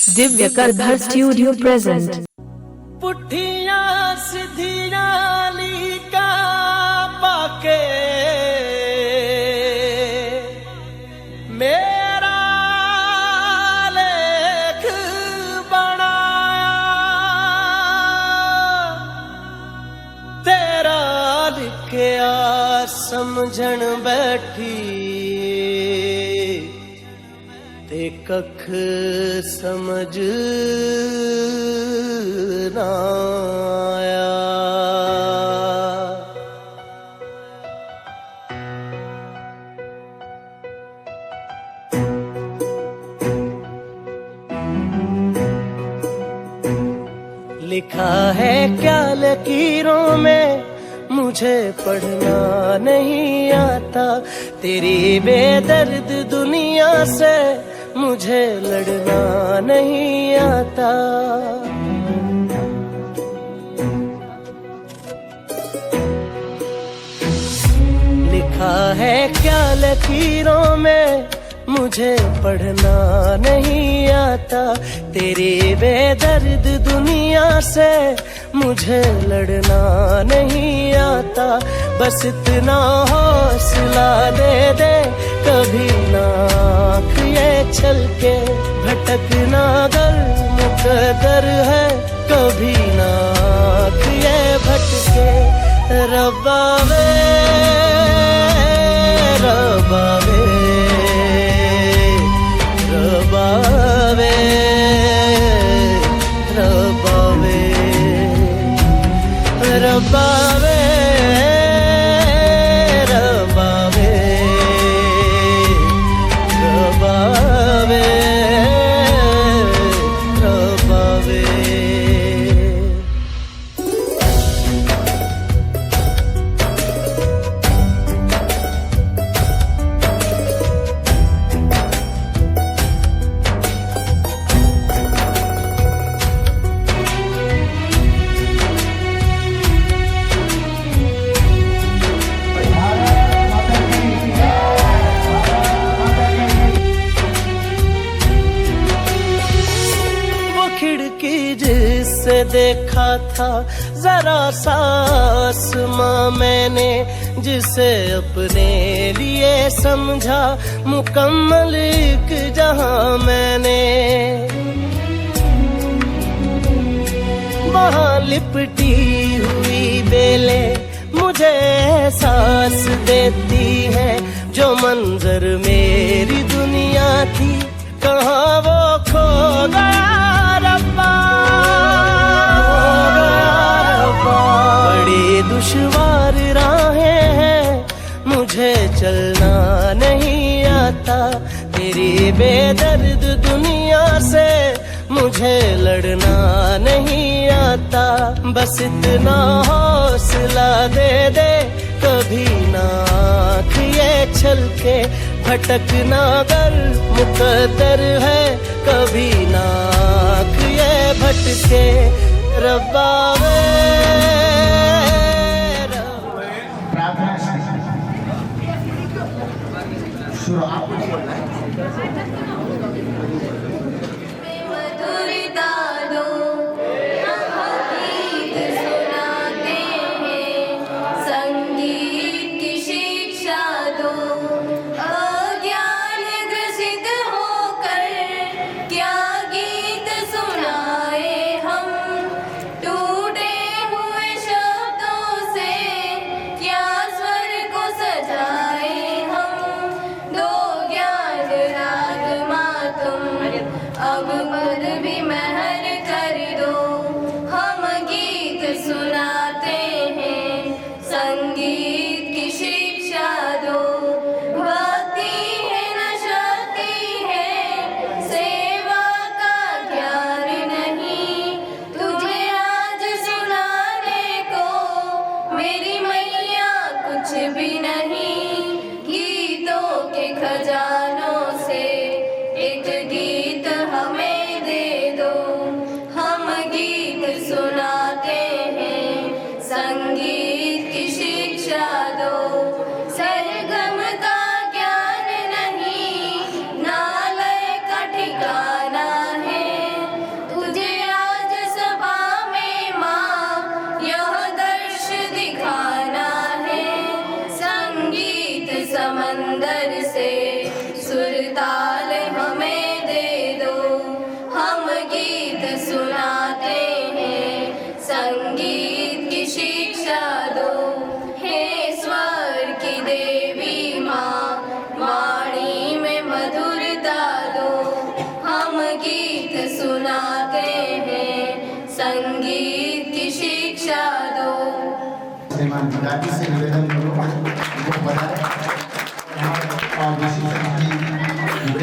Divya करधर studio present. पुठिया सीधिया Leica पाके मेरा लेख बनाया, तेरा लिखया समझण बैठी ते कख समझ ना आया। लिखा है क्या लकीरों में मुझे पढ़ना नहीं आता, तेरी बेदर्द दुनिया से मुझे लड़ना नहीं आता। लिखा है क्या लकीरों में मुझे पढ़ना नहीं आता, तेरी बेदर्द दुनिया से मुझे लड़ना नहीं आता। बस इतना हौसला दे दे कभी ना आँख ये छलके, भटकना अगर मुकद्दर है कभी ना आँख ये भटके। रब्बा वे रब्बा वे रब्बा वे रब्बा वे रब्बा वे रब्बा वे रब्बा वे रब्बा वे। खिड़की जिससे देखा था जरा सा आसमां मैंने, जिसे अपने लिए समझा मुकम्मल एक जहां मैंने। वहां लिपटी हुई बेलें मुझे एहसास देती है, जो मंजर मेरी दुनिया थी कहाँ वो खो गया। बड़ी दुश्वार राहें हैं मुझे चलना नहीं आता, तेरी बेदर्द दुनिया से मुझे लड़ना नहीं आता। बस इतना हौसला दे दे कभी ना आँख ये छलके, भटकना अगर मुकद्दर है कभी ना आँख ये भटके। रब्बा वे शुरू आपको बोलना है। सजाए हम दो श्रीमान गाजी से निवेदन करूँगा उनको बताएं और विशेषज्ञ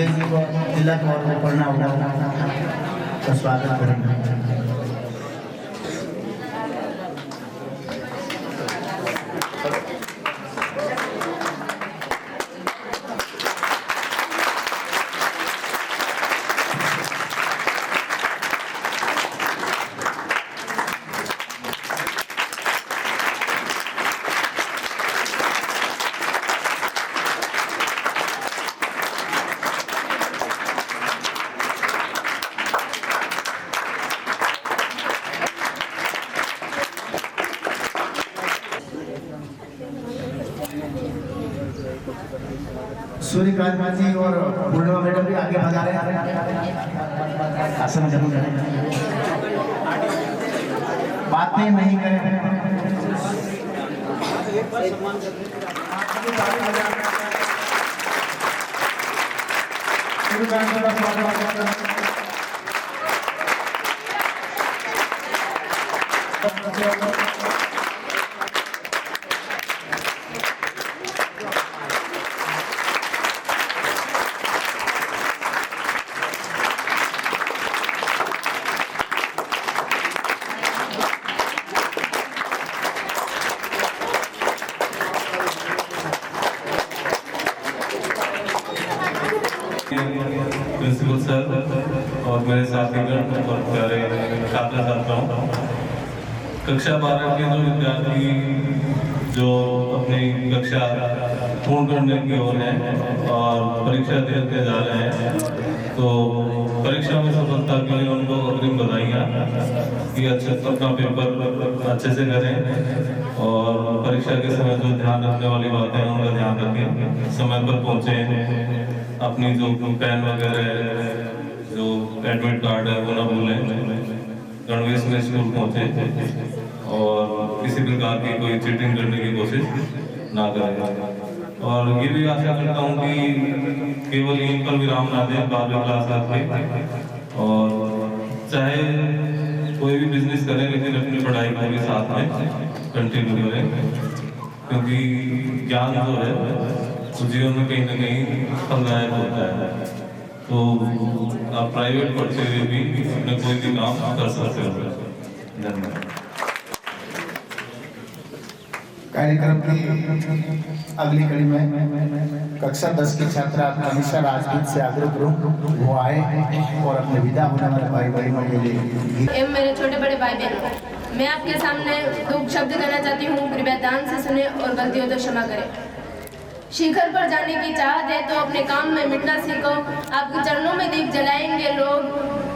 जी को तिलक और पढ़ना होगा तो स्वागत करेंगे। सूर्यकांत जी और पूर्णिमा मैडम भी आगे बढ़ा रहे हैं। आसन जरूर करें, बातें नहीं करें। प्रिंसिपल सर और मेरे साथीगण और प्यारे छात्र छात्राओं, कक्षा 12 के जो विद्यार्थी जो अपनी कक्षा पूर्ण करने की ओर हैं और परीक्षा देने जा रहे हैं, तो परीक्षा में सफलता के लिए उनको अग्रिम बधाइयाँ कि अपना पेपर अच्छे से करें और परीक्षा के समय जो ध्यान रखने वाली बातें हैं उनका ध्यान रखें, समय पर पहुँचे, अपनी जो पेन वगैरह जो एडमिट कार्ड है वो ना भूलें, गणवेश में स्कूल पहुँचे और किसी प्रकार की कोई चीटिंग करने की कोशिश ना करें। और ये भी आशा करता हूँ कि केवल यहीं पर विराम ना दें 12वीं क्लास तक, और चाहे कोई भी बिजनेस करें लेकिन अपनी पढ़ाई को भी साथ में कंटिन्यू करें, क्योंकि ज्ञान जो है तो जीवन में कहीं ना कहीं फलदायक होता है। तो आप प्राइवेट पढ़ते हुए भी अपने कोई भी काम कर सकते हो। धन्यवाद। कार्यक्रम की अगली कड़ी में कक्षा 10 की छात्रा अमीषा राजपूत से आग्रह करूं वो आए और अपने विदा होने वाले भाई बहनों के लिए। मेरे छोटे बड़े भाई बहनों, मैं आपके सामने 2 शब्द कहना चाहती हूँ, कृपया ध्यान से सुने और गलती हो तो क्षमा करें। शिखर पर जाने की चाहत है तो अपने काम में मिटना सीखो, आपके चरणों में दीप जलाएंगे लोग,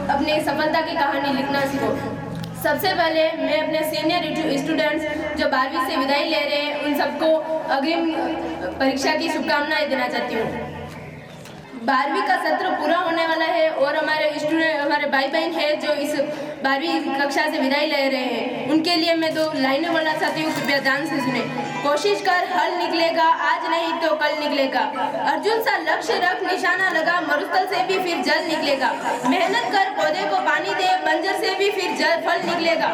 अपनी सफलता की कहानी लिखना सीखो। सबसे पहले मैं अपने सीनियर स्टूडेंट्स जो 12वीं से विदाई ले रहे हैं उन सबको अग्रिम परीक्षा की शुभकामनाएं देना चाहती हूँ। 12वीं का सत्र पूरा होने वाला है और हमारे भाई बहन है जो इस 12वीं कक्षा से विदाई ले रहे हैं, उनके लिए मैं 2 लाइनें बोलना चाहती हूँ, कृपया ध्यान से सुने। कोशिश कर हल निकलेगा, आज नहीं तो कल निकलेगा। अर्जुन सा लक्ष्य रख, निशाना लगा, मरुस्थल से भी फिर जल निकलेगा। मेहनत कर, पौधे को पानी दे, बंजर से भी फिर जल फल निकलेगा।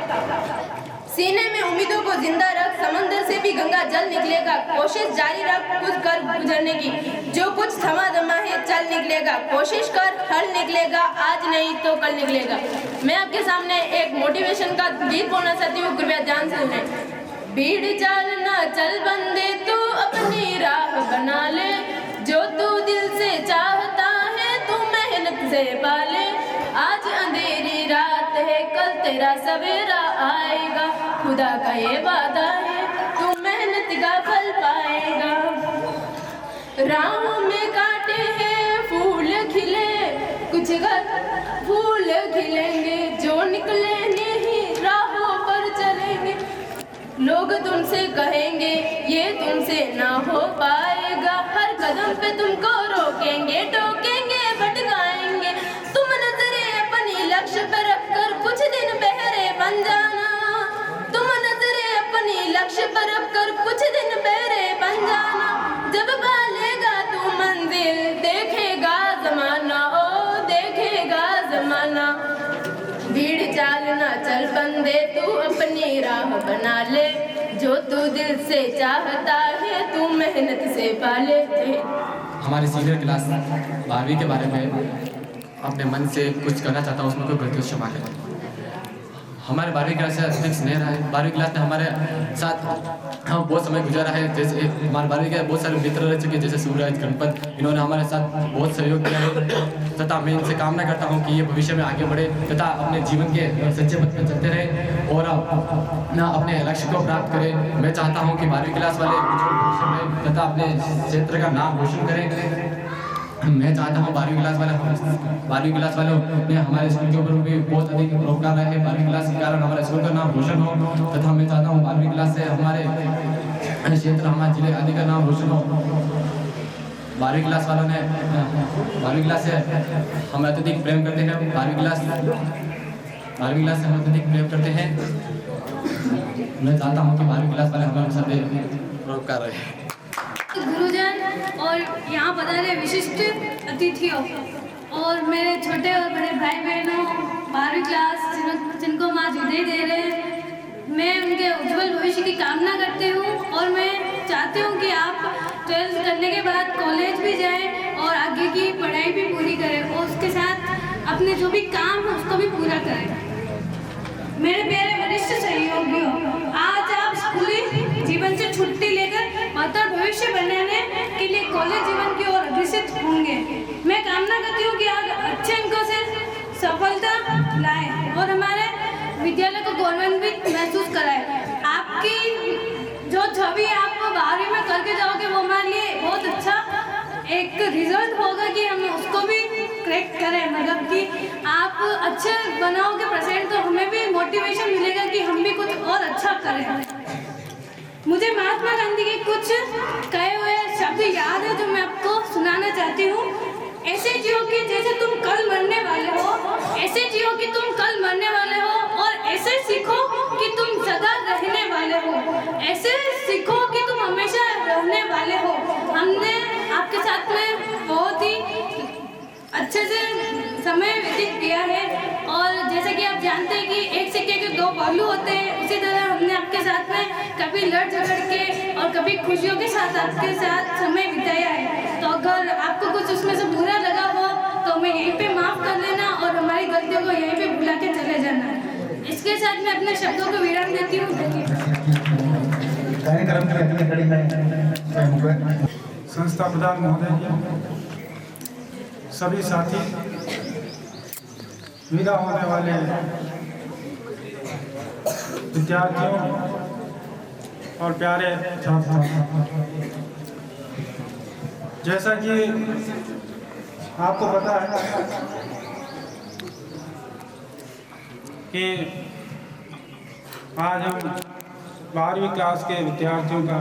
सीने में उम्मीदों को जिंदा रख, समंदर से भी गंगा जल निकलेगा। कोशिश जारी रख, कुछ कर गुजरने की, जो कुछ थमा दमा है चल निकलेगा। कोशिश कर हल निकलेगा, आज नहीं तो कल निकलेगा। मैं आपके सामने एक मोटिवेशन का गीत बोलना चाहती हूँ, कृपया ध्यान से सुनें। भीड़ चाल ना चल बंदे, तू अपनी राह बना ले, जो तू दिल से चाहता है तू मेहनत से पाले। आज अंधेरी रात है, कल तेरा सवेरा आएगा, खुदा का ये वादा है तू मेहनत का फल पाएगा। राहों में कांटे हैं फूल खिले, कुछ फूल खिलेंगे, जो निकले नहीं राहों पर चलेंगे। लोग तुमसे कहेंगे ये तुमसे ना हो पाएगा, हर कदम पे तुमको रोकेंगे, टोकेंगे, भटकाएंगे। तुम नजरे अपनी लक्ष्य पर रखकर कुछ दिन बहरे बन जाना, तुम नजरे अपनी लक्ष्य पर रखकर कुछ दिन बहरे बन जाना। जब पालेगा तू मंजिल, देखेगा जमाना, ओ देखेगा जमाना। भीड़ चाल ना चल बंदे, तू अपनी राह बना ले, जो तू दिल से चाहता है तू मेहनत से पाले थे। हमारे सीनियर क्लास 12वीं के बारे में अपने मन से कुछ करना चाहता हूँ, उसमें कोई गलती क्षमा करें। हमारे 12वीं क्लास से अध्यक्ष नहीं रहा है। 12वीं क्लास में हमारे साथ हम बहुत समय गुजारा है। जैसे हमारे 12वीं के बहुत सारे मित्र रह चुके, जैसे सूरज, गणपत, इन्होंने हमारे साथ बहुत सहयोग किया है तथा मैं इनसे कामना करता हूँ कि ये भविष्य में आगे बढ़े तथा अपने जीवन के सच्चे पथ पर चलते रहे और अपने लक्ष्य को प्राप्त करें। मैं चाहता हूँ कि 12वीं क्लास वाले उज्जवल भविष्य में तथा अपने क्षेत्र का नाम रोशन करें। मैं चाहता हूँ 12वीं क्लास वालों ने हमारे स्कूल के ऊपर भी बहुत अधिक उपकार रहे हैं। 12वीं क्लास के कारण हमारे स्कूल का नाम रोशन हो तथा मैं चाहता हूँ 12वीं क्लास से हमारे क्षेत्र, हमारे जिले आदि का नाम रोशन हो। 12वीं क्लास वालों ने 12वीं क्लास से हम अत्यधिक प्रेम करते हैं। 12वीं क्लास से हम अत्यधिक प्रेम करते हैं। मैं चाहता हूँ कि 12वीं क्लास वाले हमारे साथ उपकार रहे। गुरुजन और यहाँ पधारे विशिष्ट अतिथियों और मेरे छोटे और बड़े भाई बहनों 12वीं क्लास जिनको माँ विदाई दे रहे हैं, मैं उनके उज्जवल भविष्य की कामना करती हूँ और मैं चाहती हूँ कि आप 12th करने के बाद कॉलेज भी जाएं और आगे की पढ़ाई भी पूरी करें और उसके साथ अपने जो भी काम है उसको भी पूरा करें। मेरे प्यारे वरिष्ठ सहयोगियों, आज आप स्कूली जीवन से छुट्टी लेकर बेहतर भविष्य बनाने के लिए कॉलेज जीवन की ओर अग्रसर होंगे। मैं कामना करती हूँ कि आप अच्छे अंकों से सफलता लाएं और हमारे विद्यालय को गौरवान्वित महसूस कराएं। आपकी जो छवि आप 12वीं में करके जाओगे वो हमारे लिए बहुत अच्छा एक रिजल्ट होगा कि हम उसको भी क्रैक करें, मतलब कि आप अच्छे बनाओगे प्रेजेंट तो हमें भी मोटिवेशन मिलेगा कि हम भी कुछ और अच्छा करें। मुझे महात्मा गांधी के कुछ कहे हुए शब्द याद है जो मैं आपको सुनाना चाहती हूँ। ऐसे जियो कि जैसे तुम कल मरने वाले हो, ऐसे जियो कि तुम कल मरने वाले हो और ऐसे सीखो कि तुम सदा रहने वाले हो, ऐसे सीखो कि तुम हमेशा रहने वाले हो। हमने आपके साथ में बहुत ही अच्छे से समय व्यतीत किया है और जैसे कि आप जानते हैं कि एक सिक्के के दो पहलू होते हैं, उसी तरह हमने आपके साथ में कभी लड़ झगड़ के और कभी खुशियों के साथ आपके साथ समय बिताया है। तो अगर आपको कुछ उसमें से बुरा लगा हो तो हमें यहीं पे माफ़ कर लेना और हमारी गलतियों को यहीं पे भुला के चले जाना। इसके साथ मैं अपने शब्दों को विराम देती हूँ। कार्यक्रम की अगली कड़ी में संस्था प्रधान महोदय, सभी साथी, विदा होने वाले विद्यार्थियों और प्यारे छात्रों, जैसा कि आपको पता है कि आज हम 12वीं क्लास के विद्यार्थियों का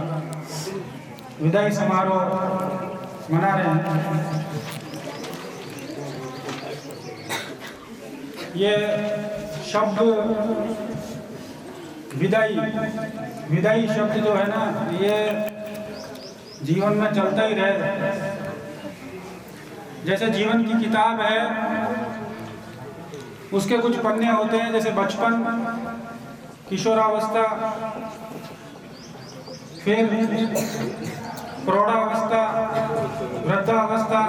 विदाई समारोह मना रहे हैं। ये शब्द विदाई शब्द जो है ना, ये जीवन में चलता ही रहे। जैसे जीवन की किताब है, उसके कुछ पन्ने होते हैं, जैसे बचपन, किशोरावस्था, फिर प्रौढ़ावस्था, वृद्धावस्था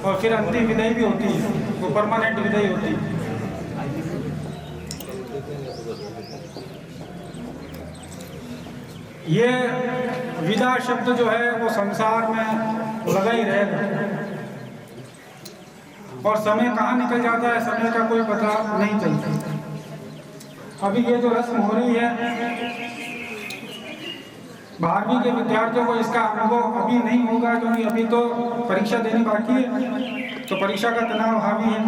और फिर अंतिम विदाई भी होती है, वो परमानेंट विदाई होती है। ये विदा शब्द जो है वो संसार में लगा ही रहेगा और समय कहाँ निकल जाता है समय का कोई पता नहीं चलता। अभी ये जो रस्म हो रही है, 12वीं के विद्यार्थियों को इसका अनुभव अभी नहीं होगा क्योंकि अभी तो परीक्षा देनी बाकी है, तो परीक्षा का तनाव हावी है।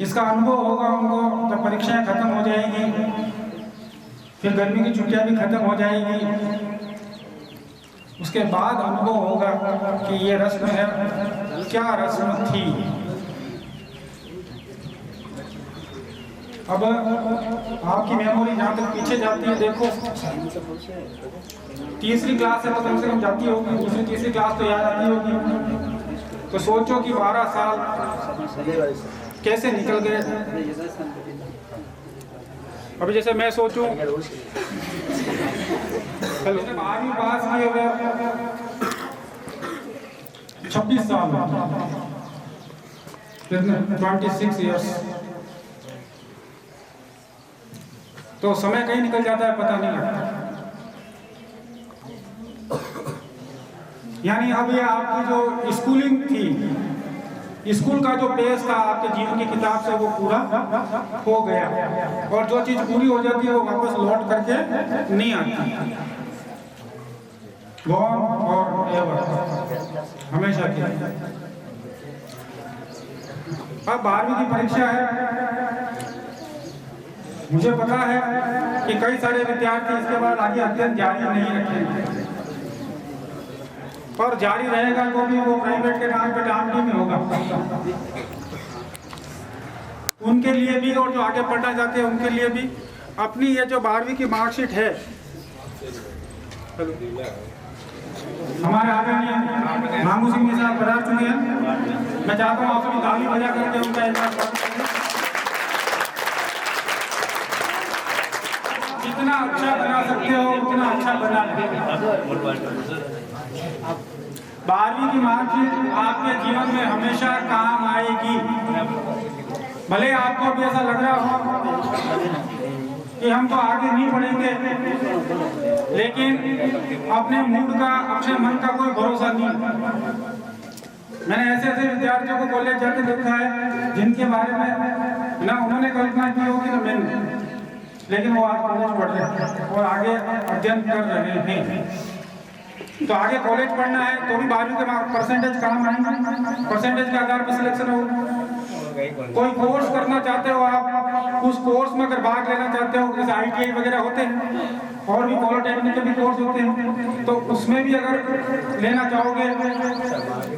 इसका अनुभव होगा उनको जब परीक्षाएं खत्म हो जाएंगी, फिर गर्मी की छुट्टियां भी खत्म हो जाएंगी, उसके बाद अनुभव होगा कि ये रस्म है, क्या रस्म थी। अब आपकी मेमोरी जहाँ तक पीछे जाती है, देखो तीसरी क्लास से तो कम से कम जाती होगी, दूसरी तीसरी क्लास तो याद आती होगी। तो सोचो कि 12 साल कैसे निकल गए। अभी जैसे मैं सोचूं, चलो 12वीं पास किए हुए 26 साल, 26 ईयर्स, तो समय कहीं निकल जाता है, पता नहीं लगता। यानी अब ये आपकी जो स्कूलिंग थी, स्कूल का जो पेज था आपके जीवन की किताब से, वो पूरा हो गया। और जो चीज पूरी हो जाती है वो वापस लौट करके नहीं आती, गॉन और एवर, हमेशा की। अब 12वीं की परीक्षा है, मुझे पता है कि कई सारे विद्यार्थी इसके बाद आगे अध्ययन जारी नहीं रखेंगे, पर जारी रहेगा तो भी वो प्राइवेट के नाम पे डामडी में होगा। उनके लिए भी और जो आगे पढ़ना चाहते हैं उनके लिए भी अपनी ये जो 12वीं की मार्कशीट है, हमारे आदरणीय मांगू सिंह जी साहब पधार चुके हैं। मैं चाहता हूँ आप सभी ताली बजा करके उनका एक बार स्वागत करें। जितना अच्छा बना सकते हो उतना अच्छा बना लेंगे। 12वीं की मार्कशीट आपके जीवन में हमेशा काम आएगी। भले आपको भी ऐसा लग रहा हो कि हम तो आगे नहीं बढ़ेंगे, लेकिन अपने मूड का, अपने मन का कोई भरोसा नहीं। मैंने ऐसे ऐसे विद्यार्थियों को कॉलेज जाते देखा है जिनके बारे में ना उन्होंने कल्पना की होगी ना मैंने, लेकिन वो आज कॉलेज पढ़ रहे हैं और आगे अध्ययन कर रहे हैं। तो आगे कॉलेज पढ़ना है तो भी 12वीं के परसेंटेज काम आएंगे, परसेंटेज के आधार पर सिलेक्शन होगा। कोई कोर्स करना चाहते हो आप, उस कोर्स में अगर भाग लेना चाहते हो, जैसे ITI वगैरह होते हैं और भी पॉलिटेक्निक के भी कोर्स होते हैं, तो उसमें भी अगर लेना चाहोगे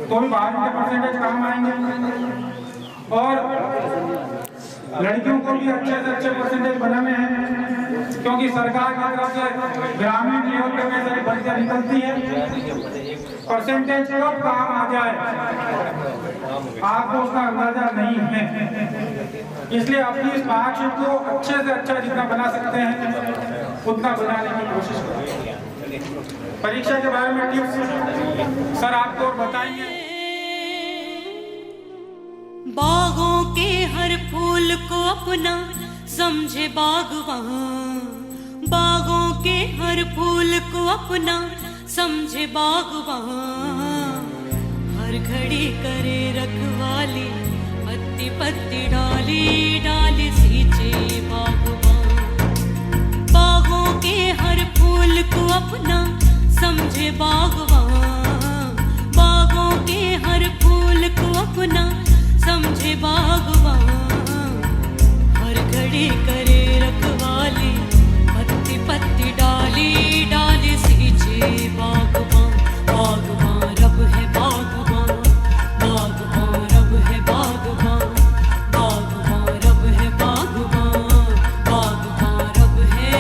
तो भी 12वीं के परसेंटेज काम आएंगे। और लड़कियों को भी अच्छे से अच्छे परसेंटेज बनाने हैं, क्योंकि सरकार की तरफ से ग्रामीण लेवल पे कई सारी भर्तियां निकलती है। परसेंटेज कब काम आ जाए आपको उसका अंदाजा नहीं है, इसलिए अपनी इस मार्कशीट को अच्छे से अच्छा जितना बना सकते हैं उतना बनाने की कोशिश करें। परीक्षा के बारे में टिप्स सर आपको बताएंगे। बागों के हर फूल को अपना समझे बागवान, बागों के हर फूल को अपना समझे बागवान, हर घड़ी करे रखवाली, पत्ती पत्ती डाली डाली सींचे बागवान। बागों के हर फूल को अपना समझे बागवान, बागों के हर फूल को अपना समझे बागवान, हर घड़ी करे रखवाली, पत्ती पत्ती डाली डाली सींचे बागवान। बागवान रब है बागवान, बागवान रब है बागवान, बागवान रब है बागवान, बागवान रब है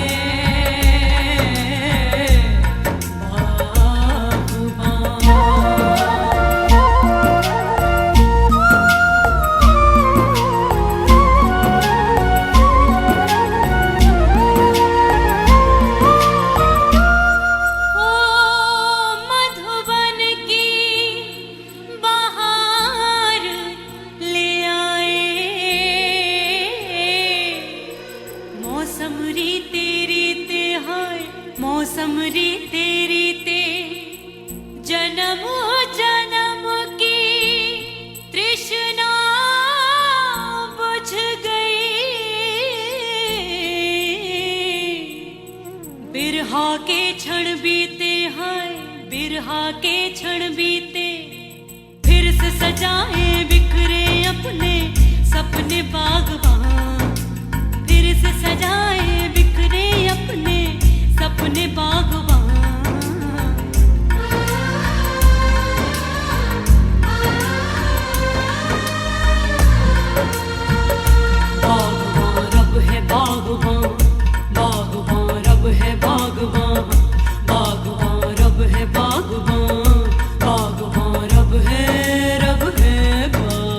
मौसम रीते रीते जन्म जन्म की तृष्णा बुझ गई, बिरहा के क्षण बीते हैं, बिरहा के क्षण बीते, फिर से सजाए बिखरे अपने सपने बागवान, फिर से सजाए बिखरे अपने सपने बागवान। बागवान रब है बागवान, बागवान रब है बागवान, बागवान रब है बागवान, बागवान रब है बागवान।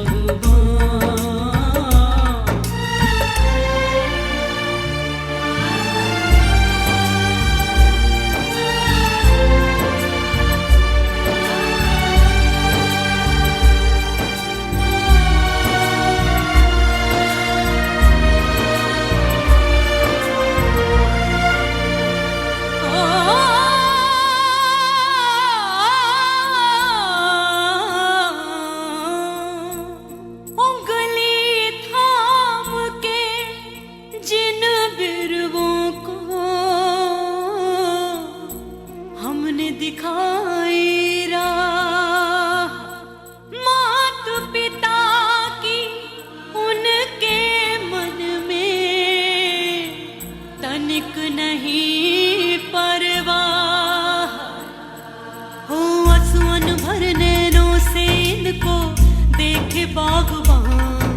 बागबान,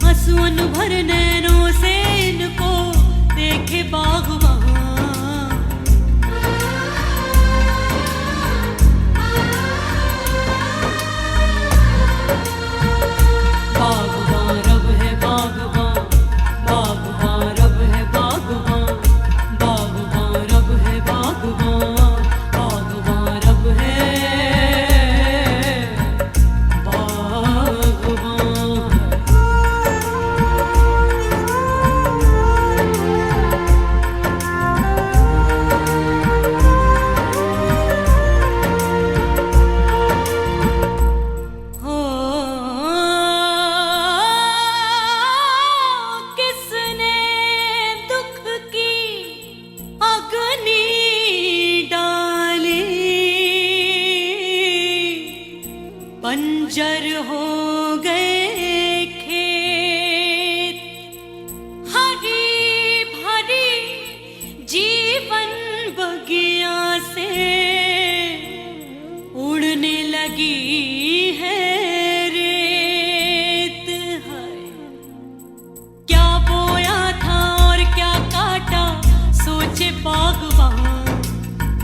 आंसुओं भर नैनों से इनको देखे बागबान। बागबान रब है बागबान, बागबान रब है बागबान, बागबान रब है बागबान, बागबान रब है बंजर हो गए खेत, हरी भरी जीवन बगिया से उड़ने लगी है रेत। है क्या बोया था और क्या काटा सोचे बागबान,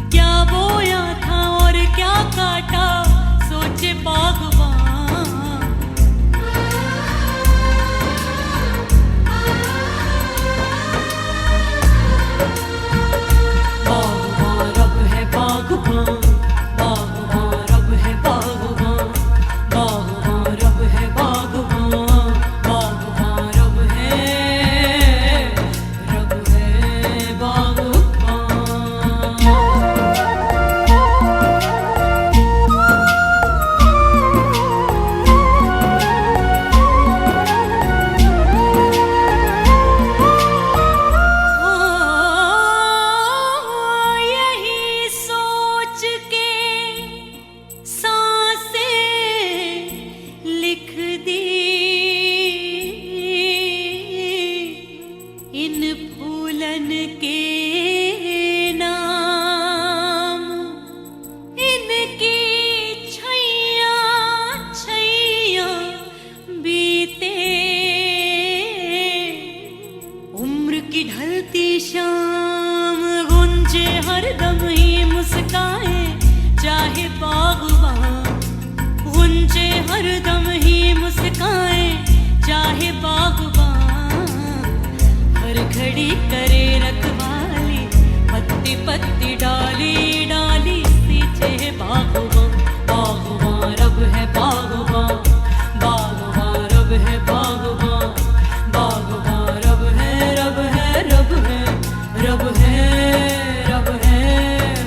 क्या बोया था और क्या काटा सोचे बागबान। बागबान रब है बागबान, बागबान रब है बागबान, बागबान रब है बागबान, बागबान रब है बागबान। इन फूलन के नाम, इनकी छैया छैया बीते। उम्र की ढलती शाम गुंजे हरदम ही मुस्काए चाहे बागबान, गुंजे हरदम ही मुस्काए चाहे बागबान। हर घड़ी करे रखवाली पत्ती पत्ती डाली डाली सींचे बागबान। बागबान रब है बागबान, बागबान रब है बागबान, बागबान रब है रब है रब है रब है रब है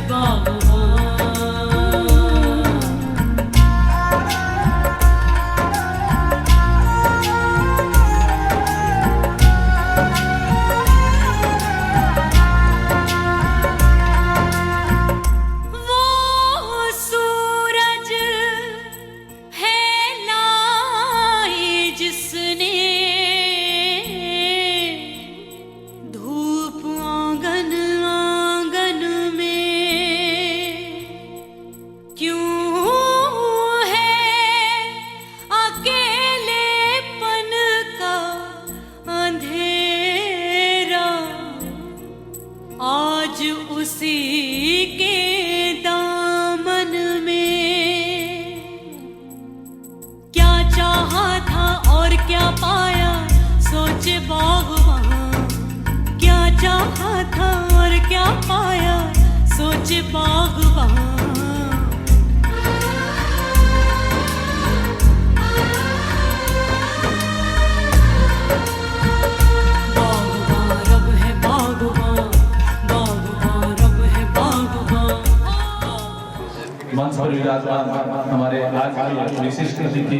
बागबान। उसी के दामन में क्या चाहा था और क्या पाया सोचे बागबान, क्या चाहा था और क्या पाया सोचे बागबान। मंच पर विराजमान हमारे आज की विशिष्ट अतिथि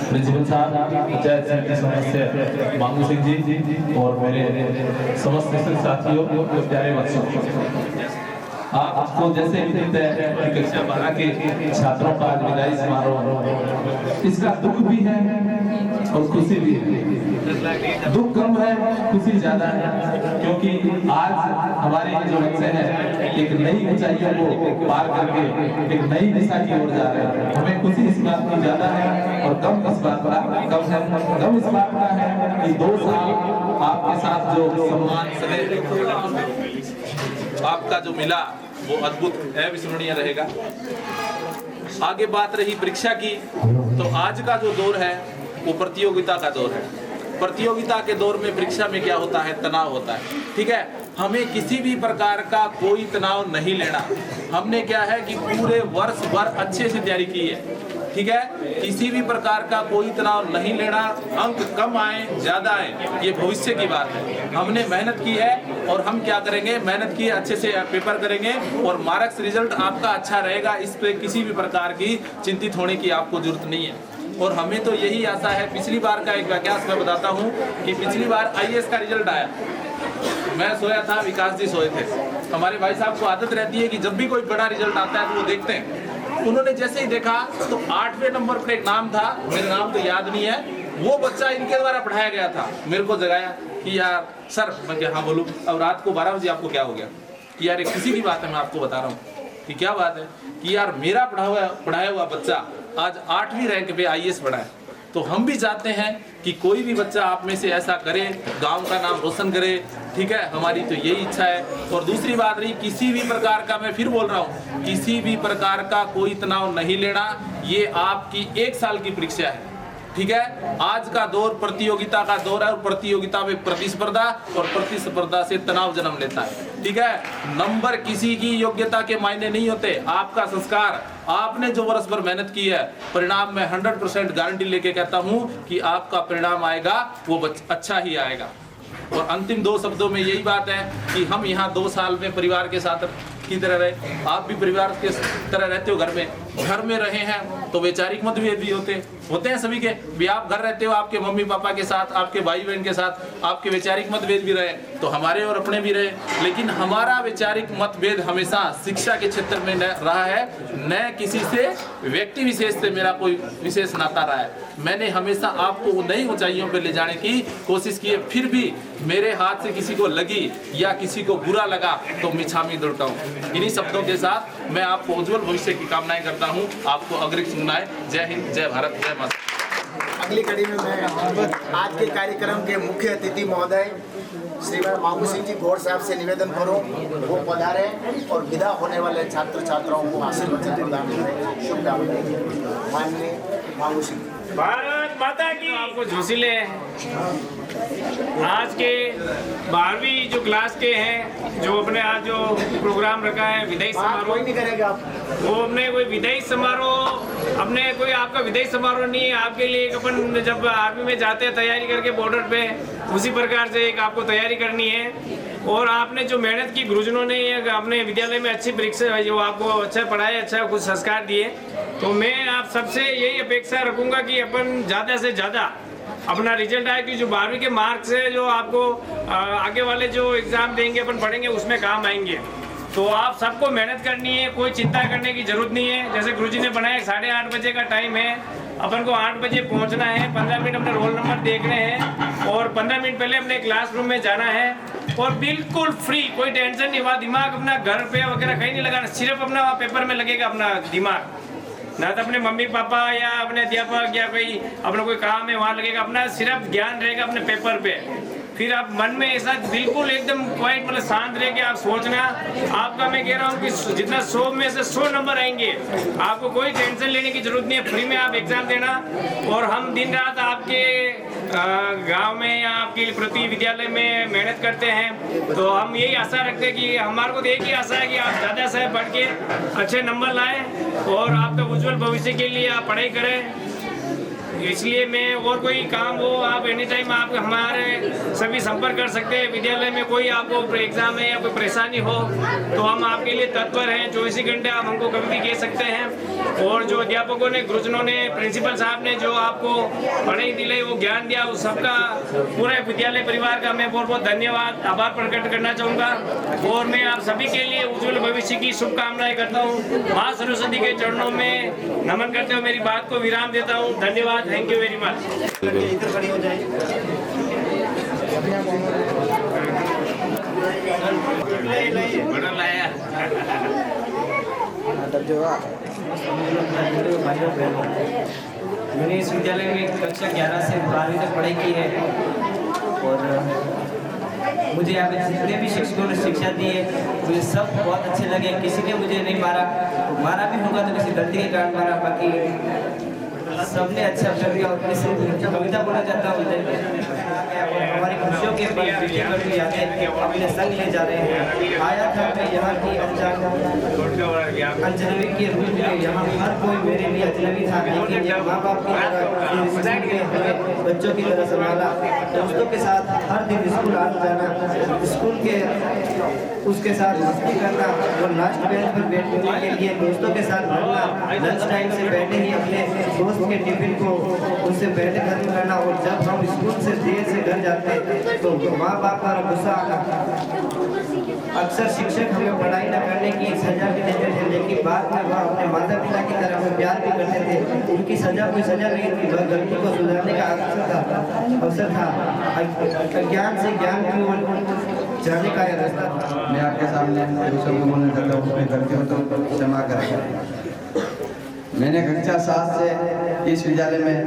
प्रिंसिपल साहब पंचायत समिति सदस्य मांगू सिंह जी और मेरे समस्त साथियों प्यारे बच्चों, आपको जैसे कक्षा 12 के छात्रों का आज विदाई समारोह, इसका दुख भी है और खुशी भी है। दुख कम है, खुशी ज्यादा है, क्योंकि आज हमारे जो बच्चे हैं एक नई ऊंचाइयों को पार करके एक नई दिशा की ओर जा रहे हैं। हमें खुशी इस बात की ज्यादा है और गम इस बात का गम इस बात का है कि 2 साल आपके साथ जो सम्मान आपका जो मिला वो अद्भुत अविस्मरणीय रहेगा। आगे बात रही परीक्षा की, तो आज का जो दौर है वो प्रतियोगिता का दौर है। प्रतियोगिता के दौर में परीक्षा में क्या होता है, तनाव होता है। ठीक है, हमें किसी भी प्रकार का कोई तनाव नहीं लेना। हमने क्या है कि पूरे वर्ष भर अच्छे से तैयारी की है। ठीक है, किसी भी प्रकार का कोई तनाव नहीं लेना। अंक कम आए ज्यादा आए ये भविष्य की बात है। हमने मेहनत की है और हम क्या करेंगे, मेहनत की अच्छे से पेपर करेंगे और मार्क्स रिजल्ट आपका अच्छा रहेगा। इस पे किसी भी प्रकार की चिंतित होने की आपको जरूरत नहीं है। और हमें तो यही आशा है। पिछली बार का एक वाकया मैं बताता हूँ कि पिछली बार IAS का रिजल्ट आया, मैं सोया था, विकास जी सोए थे। हमारे भाई साहब को आदत रहती है कि जब भी कोई बड़ा रिजल्ट आता है तो वो देखते हैं। उन्होंने जैसे ही देखा तो 8वें नंबर पर एक नाम था, मेरा नाम तो याद नहीं है, वो बच्चा इनके द्वारा पढ़ाया गया था। मेरे को जगाया कि यार सर, मैं क्या हाँ बोलूँ। अब रात को 12 बजे आपको क्या हो गया कि यार एक किसी की बात है, मैं आपको बता रहा हूँ कि क्या बात है कि यार मेरा पढ़ाया हुआ बच्चा आज 8वीं रैंक पे IAS पढ़ा है। तो हम भी चाहते हैं कि कोई भी बच्चा आप में से ऐसा करे, गांव का नाम रोशन करे। ठीक है, हमारी तो यही इच्छा है। और दूसरी बात रही, किसी भी प्रकार का, मैं फिर बोल रहा हूँ, किसी भी प्रकार का कोई तनाव नहीं लेना। ये आपकी 1 साल की परीक्षा है। ठीक है, आज का दौर प्रतियोगिता का दौर है और प्रतियोगिता में प्रतिस्पर्धा और प्रतिस्पर्धा से तनाव जन्म लेता है। ठीक है, नंबर किसी की योग्यता के मायने नहीं होते। आपका संस्कार, आपने जो वर्ष भर मेहनत की है, परिणाम में 100% गारंटी लेके कहता हूं कि आपका परिणाम आएगा वो अच्छा ही आएगा। और अंतिम 2 शब्दों में यही बात है कि हम यहाँ 2 साल में परिवार के साथ की तरह रहे। आप भी परिवार के तरह रहते हो। घर में रहे हैं तो वैचारिक मतभेद भी होते हैं सभी के भी। आप घर रहते हो, आपके मम्मी पापा के साथ, आपके भाई बहन के साथ आपके वैचारिक मतभेद भी रहे, तो हमारे और अपने भी रहे। लेकिन हमारा वैचारिक मतभेद हमेशा शिक्षा के क्षेत्र में रहा है, न किसी से व्यक्ति विशेष से मेरा कोई विशेष नाता रहा है। मैंने हमेशा आपको नई ऊंचाइयों पर ले जाने की कोशिश की है। फिर भी मेरे हाथ से किसी को लगी या किसी को बुरा लगा तो मिछामी दौड़ता हूँ। इन्हीं शब्दों के साथ मैं आपको उज्जवल भविष्य की कामनाएं करता हूँ। आपको अग्रिम शुभकामनाएं। जय हिंद, जय भारत, जय माता। अगली कड़ी में मैं आज के कार्यक्रम के मुख्य अतिथि महोदय श्रीमान मामू सिंह जी गौड़ साहब से निवेदन करूं, वो पधारे और विदा होने वाले छात्र छात्राओं को आशीर्वचन प्रदान करें। शुभकामनाएं। माननीय मामू सिंह। भारत माता की। आपको जोशीले आज के 12वीं जो क्लास के हैं, जो अपने आज जो प्रोग्राम रखा है विदाई समारोह, नहीं करेगा वो अपने कोई विदाई समारोह, अपने कोई आपका विदाई समारोह नहीं है। आपके लिए एक अपन जब आर्मी में जाते हैं तैयारी करके बॉर्डर पे, उसी प्रकार से एक आपको तैयारी करनी है। और आपने जो मेहनत की, गुरुजनों ने अपने विद्यालय में अच्छी परीक्षा जो आपको अच्छा पढ़ाए, अच्छा कुछ संस्कार दिए, तो मैं आप सबसे यही अपेक्षा रखूँगा कि अपन ज़्यादा से ज़्यादा अपना रिजल्ट आए कि जो 12वीं के मार्क्स है जो आपको आगे वाले जो एग्ज़ाम देंगे, अपन पढ़ेंगे, उसमें काम आएंगे। तो आप सबको मेहनत करनी है, कोई चिंता करने की जरूरत नहीं है। जैसे गुरुजी ने बनाया 8:30 बजे का टाइम है, अपन को 8 बजे पहुंचना है। 15 मिनट अपने रोल नंबर देखने हैं और 15 मिनट पहले अपने क्लासरूम में जाना है और बिल्कुल फ्री, कोई टेंशन नहीं हुआ। दिमाग अपना घर पे वगैरह कहीं नहीं लगाना, सिर्फ अपना पेपर में लगेगा अपना दिमाग। ना तो अपने मम्मी पापा या अपने अध्यापक या कोई अपना कोई काम है वहाँ लगेगा, अपना सिर्फ ज्ञान रहेगा अपने पेपर पे। फिर आप मन में ऐसा बिल्कुल एकदम क्वाइट मतलब शांत रह के आप सोचना। आपका मैं कह रहा हूँ कि जितना 100 में से 100 नंबर आएंगे, आपको कोई टेंशन लेने की जरूरत नहीं है। फ्री में आप एग्जाम देना और हम दिन रात आपके गांव में या आपके प्रति विद्यालय में मेहनत करते हैं। तो हम यही आशा रखते हैं कि हमारे को एक ही आशा है कि आप ज़्यादा से बढ़ के अच्छे नंबर लाएँ और आपका उज्जवल भविष्य के लिए आप पढ़ाई करें। इसलिए मैं और कोई काम हो आप एनी टाइम आप हमारे सभी संपर्क कर सकते हैं। विद्यालय में कोई आपको एग्जाम है या कोई परेशानी हो तो हम आपके लिए तत्पर हैं। 24 घंटे आप हमको कभी भी कह सकते हैं। और जो अध्यापकों ने, गुरुजनों ने, प्रिंसिपल साहब ने जो आपको पढ़ाई दिलाई, वो ज्ञान दिया, उस सबका पूरे विद्यालय परिवार का मैं बहुत बहुत धन्यवाद, आभार प्रकट करना चाहूँगा। और मैं आप सभी के लिए उज्जवल भविष्य की शुभकामनाएं करता हूँ। माँ सरस्वती के चरणों में नमन करते हुए मेरी बात को विराम देता हूँ। धन्यवाद। Thank you very much. इधर खड़ी हो मैंने इस विद्यालय में कक्षा 11 से 12वीं तक पढ़ाई की है और मुझे यहाँ पे जितने भी शिक्षकों ने शिक्षा दी है मुझे सब बहुत अच्छे लगे। किसी ने मुझे नहीं मारा भी होगा तो किसी गलती के कारण मारा, बाकी सबने अच्छा कर दिया। और इस कविता बोलना चाहता हूँ हमारी खुशियों के अपने संग ले जा रहे हैं। आया था मैं यहाँ की अजनबी के रूप में, यहाँ हर कोई मेरे लिए अजनबी था, लेकिन ये माँ बाप की तरह बच्चों की तरह संभाला। दोस्तों के साथ हर दिन स्कूल आना जाना, स्कूल के उसके साथ मस्ती करना और लास्ट बेंच पर बैठने के लिए दोस्तों के साथ रहना, लंच टाइम से पहले ही अपने दोस्त के टिफिन को उनसे पहले खत्म करना। और जब हम स्कूल से देर से घर जाते तो माँ बाप का गुस्सा आना। अक्सर शिक्षक हमें पढ़ाई न करने की सजा भी देते थे, लेकिन बाद में वह अपने माता पिता की तरह हमें प्यार भी करते थे। उनकी सजा कोई सजा नहीं थी, वह गलती को सुधारने का अवसर था। ज्ञान से ज्ञान की ओर जाने का यह रास्ता था। मैं आपके सामने बोलना चाहता हूँ, उसमें गलती हो तो क्षमा करें। मैंने कक्षा 7 से इस विद्यालय में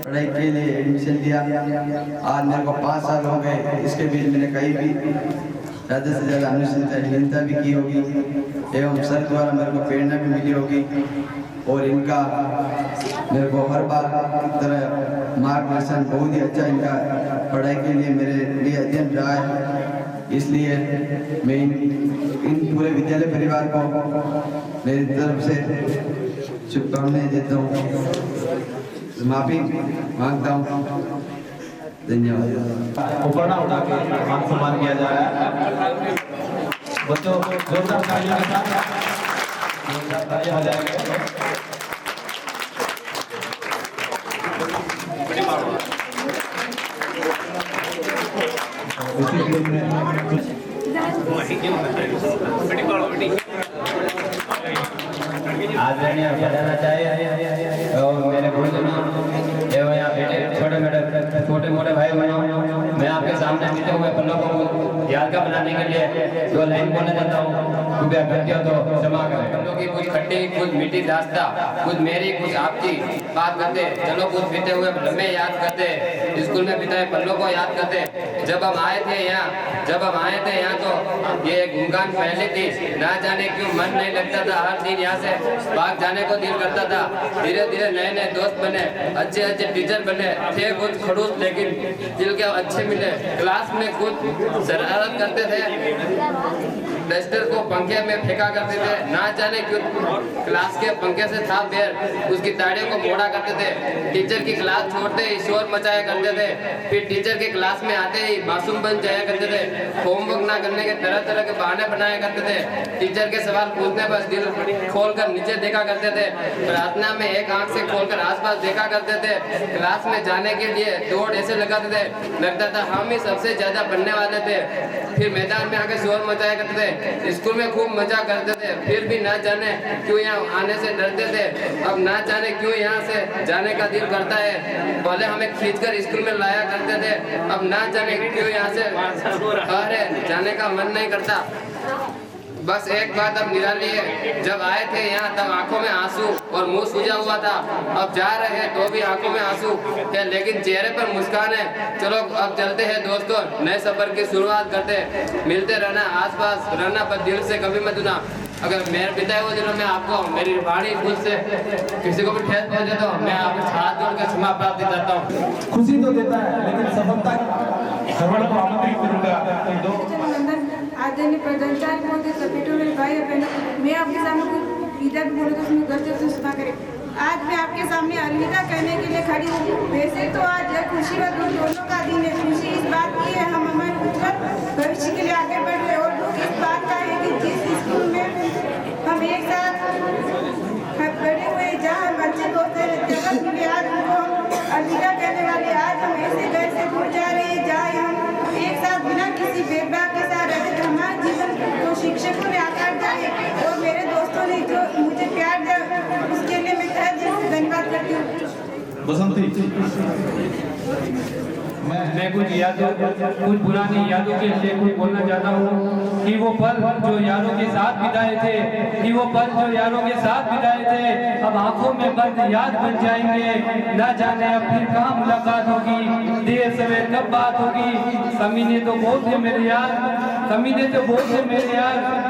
पढ़ाई के लिए एडमिशन लिया। आज मेरे को 5 साल हो गए। इसके बीच मैंने कहीं भी ज़्यादा से ज़्यादा अनुशासनहीनता भी की होगी एवं सर द्वारा मेरे को प्रेरणा भी मिली होगी और इनका मेरे को हर बार की तरह मार्गदर्शन बहुत ही अच्छा इनका पढ़ाई के लिए मेरे लिए अध्ययन रहा है। इसलिए मैं इन पूरे विद्यालय परिवार को मेरी तरफ से शुभकामनाएं देता हूँ, माफी मांगता हूँ। धन्यवाद। उपकरण उठा के मान सम्मान किया जा रहा है। बच्चों जोरदार तालियों के साथ जोरदार तालियां हो जाएंगे। आदरणीय बताना चाहे और मेरे गुरुजनों एवं यहाँ बेटे छोटे मोटे भाई बहनों, मैं आपके सामने बीते हुए पन्नों को यादगार बनाने के लिए 2 लाइन बोलना चाहता हूँ। कृपया गलती हो तो क्षमा करें। पन्नों की कुछ खट्टी कुछ मीठी दास्ता, कुछ मेरी कुछ आपकी बात करते, चलो कुछ बीते हुए लम्हे याद करते, स्कूल में बिताए पन्नों को याद करते। जब हम आए थे यहाँ तो ये गुमगान पहले थी, ना जाने क्यों मन नहीं लगता था। हर दिन यहाँ से भाग जाने को दिल करता था। धीरे धीरे नए नए दोस्त बने, अच्छे टीचर बने, थे कुछ खड़ूस लेकिन दिल के अच्छे मिले। क्लास में कुछ शरारत करते थे, डस्टर को पंखे में फेंका करते थे, ना जाने क्यों क्लास के पंखे से था पैर, उसकी ताड़ियों को मोड़ा करते थे। टीचर की क्लास छोड़ते ही शोर मचाया करते थे, फिर टीचर के क्लास में आते ही मासूम बन जाया करते थे। होमवर्क ना करने के तरह तरह के बहाने बनाया करते थे। टीचर के सवाल पूछने पर दिल खोलकर नीचे देखा करते थे। प्रार्थना में एक आंख से खोलकर आसपास देखा करते थे। क्लास में जाने के लिए दौड़ ऐसे लगाते थे, लगता था हम ही सबसे ज्यादा पढ़ने वाले थे। फिर मैदान में आके शोर मचाया करते थे। स्कूल में खूब मजा करते थे, फिर भी ना जाने क्यों यहाँ आने से डरते थे। अब ना जाने क्यों यहाँ से जाने का दिल करता है। पहले हमें खींचकर स्कूल में लाया करते थे, अब ना जाने क्यों यहाँ से जाने का मन नहीं करता। बस एक बात अब निराली है, जब आए थे यहाँ तब आंखों में आंसू और मुंह सूजा हुआ था। अब जा रहे हैं तो भी आंखों में आंसू है, लेकिन चेहरे पर मुस्कान है। चलो अब चलते हैं दोस्तों, नए सफर की शुरुआत करते हैं। मिलते रहना, आसपास रहना, पर दिल से कभी मत ना। अगर मेरे बिताए हुए दिनों में आपको मेरी वाणी खुद से किसी को भी ठेस पहुंचे तो मैं आपके हाथ जोड़ के क्षमा प्राप्ति करता हूँ। खुशी तो देता है, लेकिन सफलता श्रवण को आमंत्रित करूंगा। आदरणीय प्रधानाचार्य महोदय, सभी मेरे भाई बहनों, मैं आपके सामने कुछ विदा भी बोलूँ तो उसमें गलती से क्षमा करें। आज मैं आपके सामने अलविदा कहने के लिए खड़ी हूँ। वैसे तो आज यह खुशी व दुख दोनों का दिन है। खुशी इस बात की है हम हमारे उज्जवल भविष्य के लिए आगे बढ़ रहे, और दुख इस बात का है कि जिस स्कूल में हम एक साथ बड़े हुए, जहाँ बच्चे दोस्त जगत के लिए आज उनको हम अलविदा कहने वाले। आज हम ऐसे घर से दूर जा रहे हैं जहाँ हम एक साथ बिना किसी भेदभाव के साथ रहते। हमारे जीवन को शिक्षकों ने आकार दिया है और मेरे दोस्तों ने जो मुझे प्यार दिया, उसके लिए मैं धन्यवाद करती हूँ। बसंती। मैं कुछ पुरानी यादों के लिए कुछ बोलना चाहता हूँ कि वो पल जो यारों के साथ बिताए थे अब आंखों में बंद याद बन जाएंगे। ना जाने अब फिर कहाँ मुलाकात होगी, देर सवेर कब बात होगी। समी ने तो बहुत है मेरे यार,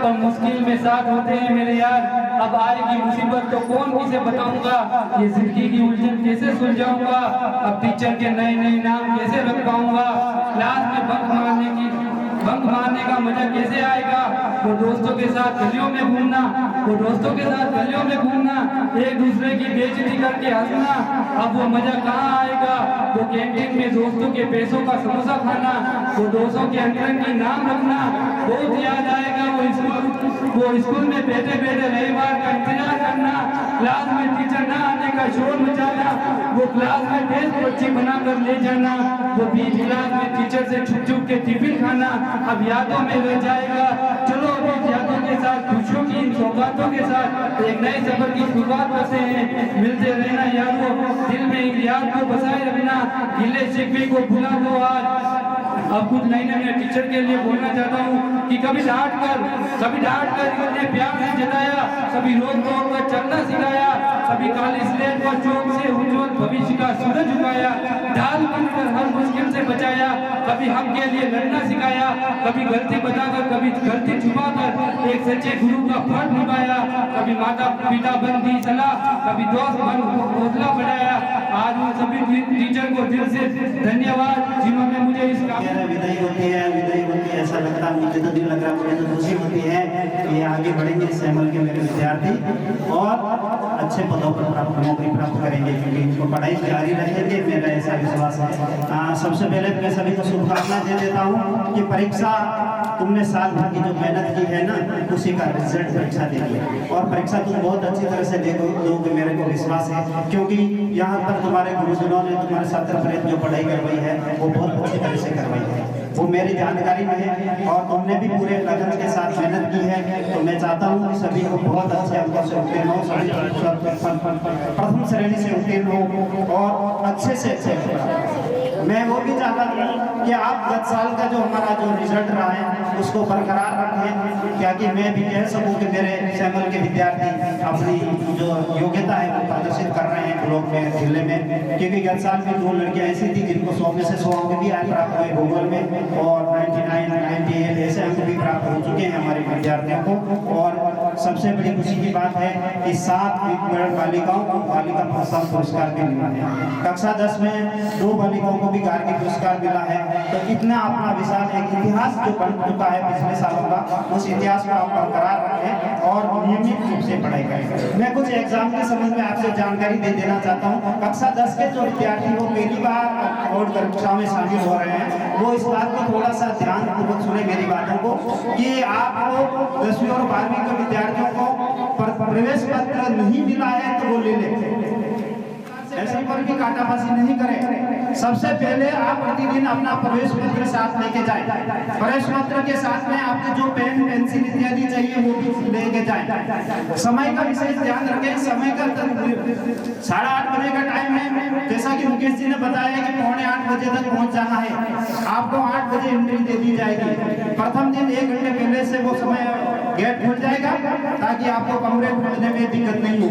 पर मुश्किल में साथ होते हैं मेरे यार। अब आएगी मुसीबत तो कौन किसे बताऊंगा, ये जिंदगी की उलझन कैसे सुलझाऊंगा। अब टीचर के नए नाम कैसे रख पाऊंगा, क्लास में बंक मारने का मजा कैसे आएगा। वो दोस्तों के साथ गलियों में घूमना, एक दूसरे की बेइज्जती करके हंसना, अब वो मजा कहाँ आएगा। वो कैंटीन में दोस्तों के पैसों का समोसा खाना, वो दोस्तों के अंतरंग की नाम रखना, बहुत याद आएगा। वो स्कूल में बैठे रविवार का इंतजार करना, क्लास में टीचर ना आने का शोर मचाना, वो क्लास में डेस्क पर्ची बनाकर ले जाना, वो बीच क्लास में टीचर से छुप के टिफिन खाना, अब यादों में रह जाएगा। चलो अभी यादों के साथ, खुशियों की इन सौगातों के साथ एक नए सफर की शुरुआत करते हैं। मिलते रहना यारों, दिल में इन याद को बसाए रखना, गिले शिकवे को भुला दो आज। अब कुछ लाइनें मैं टीचर के लिए बोलना चाहता हूँ कि कभी डांट कर इतने प्यार से जताया, कभी रोक कर चलना सिखाया, कभी काली स्लेट पर चौक से उज्जवल भविष्य का सूरज उगाया, ढाल बनकर हर मुश्किल से बचाया, कभी हम के लिए लड़ना सिखाया, कभी गलती बताकर कभी गलती छुपाकर एक सच्चे गुरु का फर्ज निभाया, कभी माता पिता बन दी सलाह, कभी दोस्त बन हौसला बढ़ाया। आज उन सभी टीचर को दिल से धन्यवाद जिन्होंने मुझे इस विदाई होती है ऐसा लगता है, मुझे तो नहीं लग रहा, मुझे तो खुशी होती है कि आगे बढ़ेंगे सैमल के मेरे विद्यार्थी और अच्छे पदों पर नौकरी प्राप्त करेंगे, क्योंकि इनको पढ़ाई जारी रहेंगे, मेरा ऐसा विश्वास है। सबसे पहले मैं सभी को शुभकामनाएं दे देता हूँ कि परीक्षा तुमने साल भर की जो मेहनत की है ना, उसी का रिजल्ट परीक्षा देगी और परीक्षा तुम बहुत अच्छी तरह से दोगे, मेरे को विश्वास है, क्योंकि यहाँ पर तुम्हारे गुरुजनों ने तुम्हारे छात्र प्रेम जो पढ़ाई करवाई है वो बहुत अच्छी तरह से करवाई है, वो मेरी जानकारी में है और तुमने भी पूरे लगन के साथ मेहनत की है। तो मैं चाहता हूँ कि सभी को बहुत अच्छे अंकों से उत्तीर्ण हो, सभी प्रथम श्रेणी से उत्तीर्ण हो और अच्छे से अच्छे। मैं वो भी चाहता हूँ कि आप 10 साल का जो हमारा जो रिजल्ट रहा है उसको बरकरार रखें, क्या कि मैं भी कह सकूँ कि मेरे सैमल के विद्यार्थी अपनी जो योग्यता है वो प्रदर्शित कर रहे हैं ब्लॉक में, जिले में, क्योंकि 10 साल में 2 लड़कियाँ ऐसी थी जिनको 100 में से 100 अंक भी आज प्राप्त हुए भूगोल में और 99, 98 ऐसे अंक भी प्राप्त हो चुके हैं हमारे विद्यार्थियों को। और सबसे बड़ी खुशी की बात है कि 7 बालिकाओं को बालिका प्रोत्साहन पुरस्कार भी मिला है। कक्षा 10 में 2 बालिकाओं को भी गार्गी पुरस्कार मिला है। तो इतना अपना विशाल एक इतिहास जो बन चुका है पिछले सालों का, उस इतिहास को आप बरकरार रखें और नियमित रूप से पढ़ाई करें। मैं कुछ एग्जाम के संबंध में आपसे जानकारी दे देना चाहता हूँ। कक्षा 10 के जो विद्यार्थी वो पहली बार बोर्ड परीक्षा में शामिल हो रहे हैं, वो इस बात को थोड़ा सा ध्यान पूर्वक सुने मेरी बातों को, कि आपको 10वीं और 12वीं के विद्यार्थियों को प्रवेश पत्र नहीं मिला है तो वो ले लें, ऐसे पर भी काटाबाजी नहीं करें। सबसे पहले आप प्रतिदिन अपना प्रवेश पत्र साथ लेके जाएं। प्रवेश पत्र के साथ में आपके जो पेन पेंसिल इत्यादि चाहिए वो भी लेके जाएं। समय का विशेष ध्यान रखें। समय का 8:30 बजे का टाइम है, जैसा कि मुकेश जी ने बताया कि 7:45 बजे तक पहुंच जाना है। आपको 8 बजे एंट्री दे दी जाएगी। प्रथम दिन 1 घंटे पहले से वो समय गेट खुल जाएगा ताकि आपको कमरे ढूंढने में दिक्कत नहीं हो।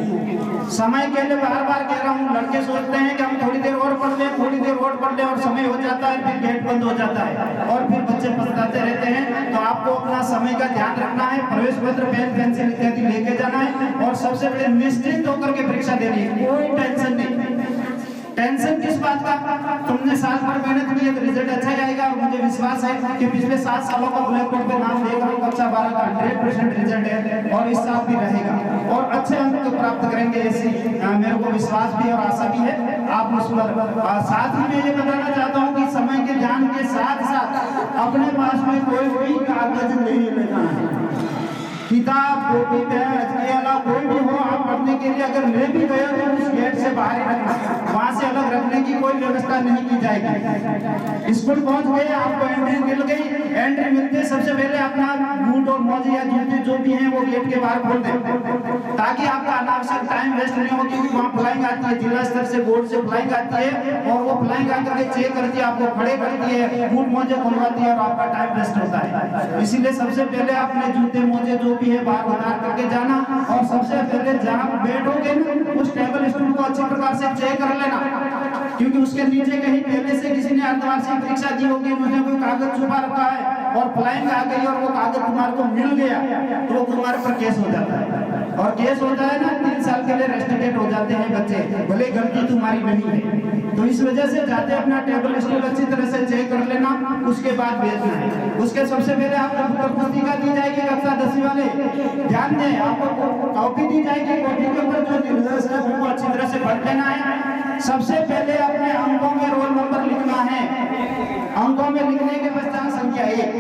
समय के लिए बार-बार कह रहा हूँ, लड़के सोचते हैं कि हम थोड़ी देर और पढ़ लें, थोड़ी देर और पढ़ लें और समय हो जाता है, फिर गेट बंद हो जाता है और फिर बच्चे पछताते रहते हैं। तो आपको अपना समय का ध्यान रखना है, प्रवेश पत्र पेन पेंसिल इत्यादि लेके जाना है और सबसे पहले निश्चिंत होकर के परीक्षा देनी है, कोई टेंशन नहीं। टेंशन किस बात का? तुमने साल भर मेहनत की है तो रिजल्ट अच्छा आएगा और मुझे विश्वास है कि पिछले 7 सालों का ब्लैक बोर्ड पे नाम देख रहा हूँ, कक्षा 12 का 100% रिजल्ट है और इस साल भी रहेगा और अच्छे अंक प्राप्त करेंगे, ऐसी मेरे को विश्वास भी और आशा भी है। आप उस पर साथ ही मैं ये बताना चाहता हूँ कि समय के ध्यान के साथ साथ अपने पास में कोई भी कागज नहीं लेना है। किताब कॉपी पेन इसके अलावा कोई भी हो आप पढ़ने के लिए अगर ले भी गए तो उस गेट से बाहर ही रखना, वहां से अलग रखने की कोई व्यवस्था नहीं की जाएगी। स्कूल पहुंच गए, आपको एंट्री मिल गई, एंट्री मिलते सबसे पहले अपना बूट और मोजे या जूते जो भी हैं वो गेट के बाहर खोल दें, ताकि आपका अनावश्यक टाइम वेस्ट नहीं हो, क्योंकि वहाँ फ्लाइंग आती है, जिला स्तर से बोर्ड से फ्लाइंग आती है और वो फ्लाइंग आकर के चेक करती है, आपको खड़े करती है, बूट मोजे खुलवाती है और आपका टाइम वेस्ट होता है। इसीलिए सबसे पहले अपने जूते मोजे जो भी है बाहर उतार करके जाना और सबसे पहले जहाँ बैठोगे उस टेबल स्टूल को अच्छी प्रकार से चेक कर लेना, क्योंकि उसके नीचे कहीं पहले से किसी ने अर्धवार्षिक परीक्षा दी होगी, उसने कोई कागज छुपा रखा है और फ्लाइंग आ गई और वो कागज तुम्हारे को मिल गया तो वो तुम्हारे पर केस हो जाता है, और केस होता है ना 3 साल के लिए रेस्ट्रिक्टेड हो जाते हैं बच्चे, भले गलती तुम्हारी नहीं है। तो इस वजह से जाते अपना टेबल स्टूल अच्छी तरह से चेक कर लेना, उसके बाद भेजना है। उसके सबसे पहले आपको पुस्तिका दी जाएगी कक्षा 10वीं वाले, ध्यान दें, आपको कॉपी दी जाएगी, कॉपी के ऊपर जो निर्देश है उनको अच्छी तरह से पढ़ लेना है। सबसे पहले अपने अंकों में रोल नंबर लिखना है, अंकों में लिखने के पश्चात संख्या 1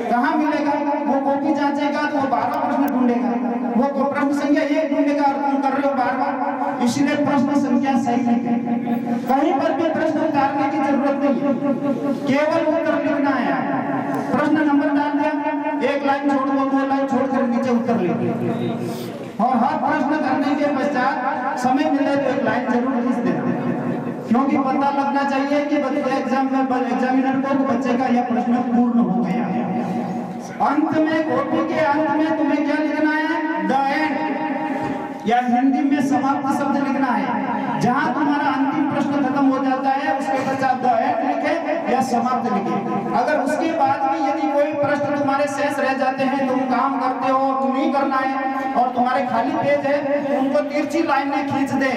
कहाँ मिलेगा, वो कॉपी जांचेगा तो वो 12 प्रश्न ढूंढेगा, वो प्रश्न संख्या 1 ढूंढेगा और तुम कर रहे हो बार-बार, इसलिए प्रश्न संख्या सही है, कहीं पर भी प्रश्न उतारने की जरूरत नहीं है, केवल उत्तर लिखना है। प्रश्न नंबर डाल दिया, 1 लाइन छोड़ दो, 2 लाइन छोड़कर नीचे उत्तर लिख, और हर प्रश्न करने के पश्चात समय मिले तो 1 लाइन जरूर लिख देना, क्योंकि पता लगना चाहिए कि बच्चे एग्जामिनर को बच्चे का यह प्रश्न पूर्ण हो गया है। अंत में कॉपी के अंत में तुम्हें क्या लिखना है, द एंड, या हिंदी में समाप्त शब्द लिखना है। जहां तुम्हारा अंतिम प्रश्न खत्म हो जाता है उसके पश्चात द एंड लिखे या समाप्त लिखे। अगर उसके बाद भी यदि कोई प्रश्न तुम्हारे शेष रह जाते हैं, तुम काम करते हो और नहीं करना है और तुम्हारे खाली पेज है, तो उनको तिरछी लाइनें खींच दे,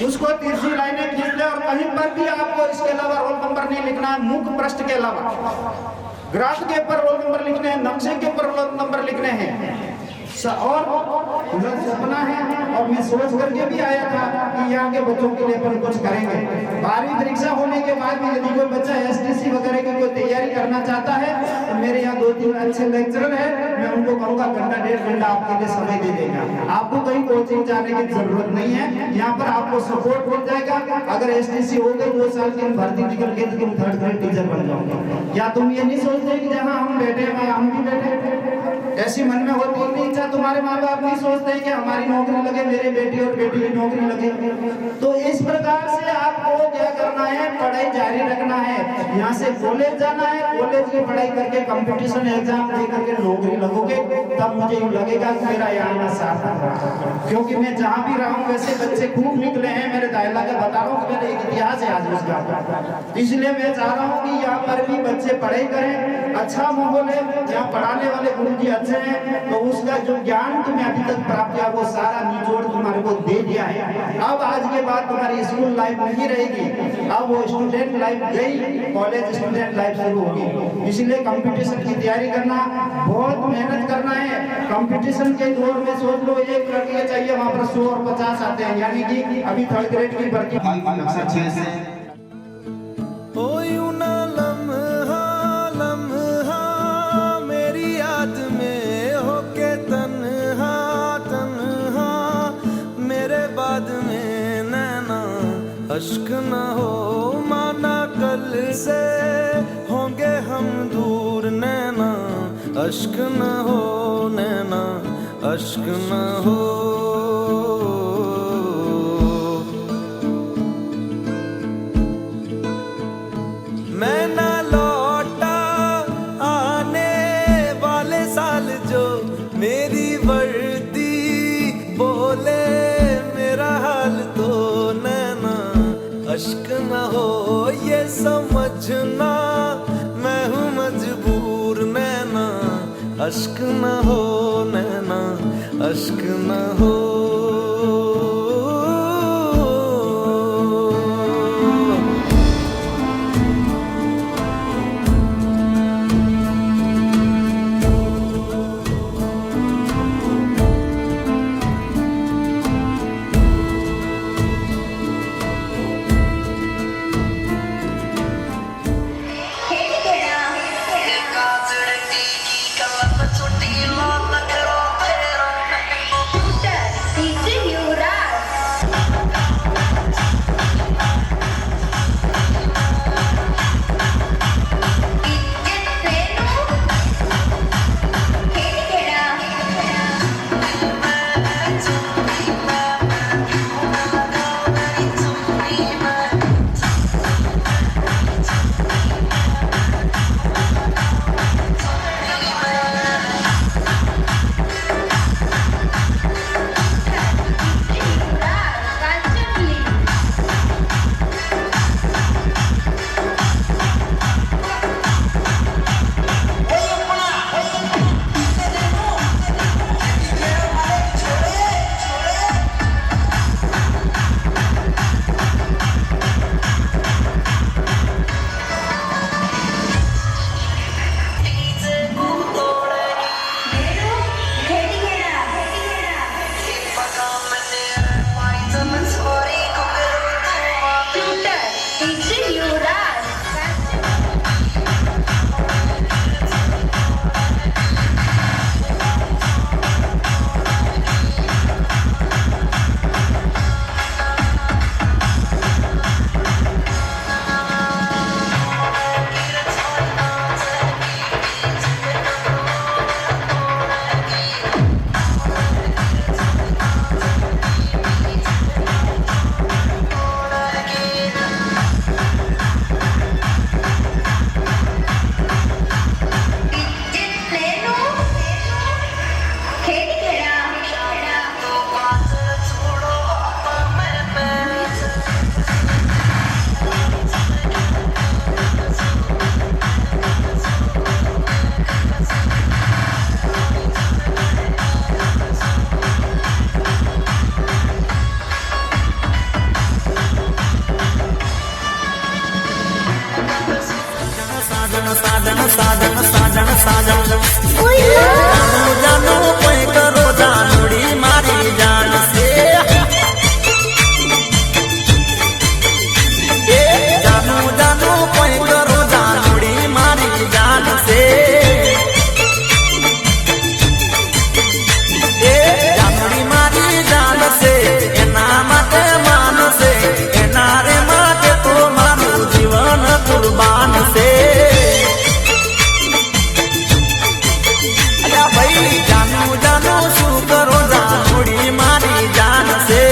उसको तिरछी लाइनें खींच ले, और कहीं पर भी आपको इसके अलावा रोल नंबर नहीं लिखना है। मुख्य पृष्ठ के अलावा ग्राफ के ऊपर रोल नंबर लिखने हैं, नक्शे के ऊपर रोल नंबर लिखने हैं, और सपना है और मैं सोच करके भी आया था कि यहाँ के बच्चों के लिए अपन कुछ करेंगे। 12वीं परीक्षा होने के बाद भी यदि कोई बच्चा एसटीसी वगैरह की कोई तैयारी करना चाहता है तो मेरे यहाँ 2-3 अच्छे लेक्चरर है, मैं उनको कहूँगा घंटा 1.5 घंटा आपके लिए समय दे देगा। आपको कहीं कोचिंग जाने की जरूरत नहीं है, यहाँ पर आपको सपोर्ट मिल जाएगा। अगर एसटीसी हो गई 2 साल की भर्ती निकल के तुम 3rd ग्रेड टीचर बन जाओगे। क्या तुम ये नहीं सोचते कि जहाँ हम बैठे हैं हम भी बैठे, ऐसी मन में होती नहीं इच्छा, तुम्हारे माँ बाप नहीं सोचते हैं कि हमारी नौकरी लगे, मेरे बेटी और बेटी की नौकरी लगे। तो इस प्रकार से आपको क्या करना है, पढ़ाई जारी रखना है। यहाँ से कॉलेज जाना है, कॉलेज की पढ़ाई करके कंपटीशन एग्जाम दे करके नौकरी लगोगे, तब मुझे यूँ लगेगा कि मेरा यहाँ सार्थक रहा। क्योंकि मैं जहाँ भी रहा हूँ वैसे बच्चे खूब निकले हैं, मेरे दायला का बता रहा हूँ कि मेरा एक इतिहास है आज उसका। इसलिए मैं चाह रहा हूँ कि यहाँ पर भी बच्चे पढ़ाई करें, अच्छा माहौल है, यहाँ पढ़ाने वाले गुरुजी अच्छे हैं, तो उसका जो ज्ञान तुम्हें अभी तक प्राप्त किया वो सारा निचोड़ तुम्हारे को दे दिया है। अब आज के बाद तुम्हारी स्कूल लाइफ नहीं रहेगी, अब वो स्टूडेंट लाइफ गई, कॉलेज स्टूडेंट लाइफ शुरू होगी। इसलिए कंपटीशन की तैयारी करना, बहुत मेहनत करना है। कंपटीशन के दौर में सोच लो 1 लड़के चाहिए, वहाँ पर 100 और 50 आते हैं, यानी कि अभी 3rd ग्रेड की भर्ती कक्षा 6 से अश्क न हो माना कल से होंगे हम दूर नैना, अश्क न हो नैना, अश्क न हो। मैं ना लौटा आने वाले साल जो मेरी वर्दी बोले मेरा हाल तो नैना, अश्क न हो ये समझना मैं हूँ मजबूर नैना, अश्क न हो नैना, अश्क न हो। छोटी साजन साजन साजन साजन जानू जानू कोई करो जानूड़ी मारी जान से जानू जानू कोई करो जानूड़ी मारी जान से जानूड़ी मारी जान से एना माटे मान से एना रे माटे तो मारू जीवन कुर्बान से अला भाई जानू जानू शू करो जानूड़ी मारी जान से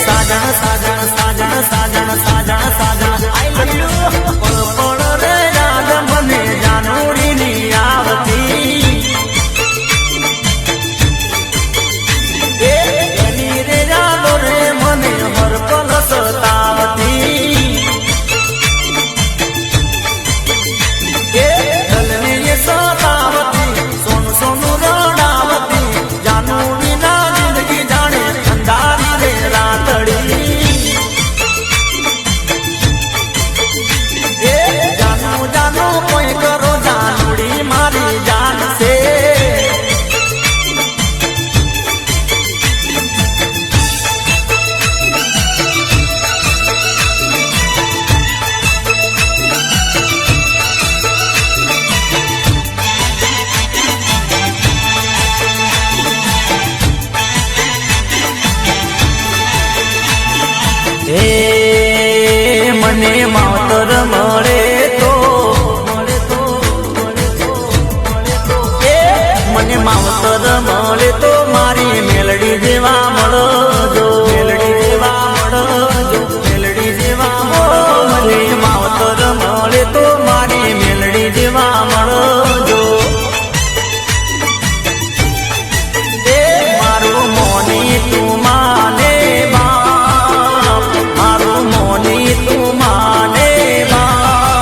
साजन साजन साजन साजन साजन साजन आई लव यू पल पल रे याद मने जानूड़ी नी आवती एनी रे याद रे मने हर पल सतावती ढलनी ये सतावती सोन सोन रडावती जानूड़ी ना जिंदगी जाने अंधारी रे रातड़ी जानू जानू कोई करो जानूड़ी मारी जान से મને માવતર મળે તો મને માવતર મળે તો મારી મેલડી જેવા મળજો મેલડી જેવા મળજો મેલડી જેવા મને માવતર મળે તો મારી મેલડી જેવા મળજો મારું મોની તું માને બાપ મારું મોની તું માને બાપ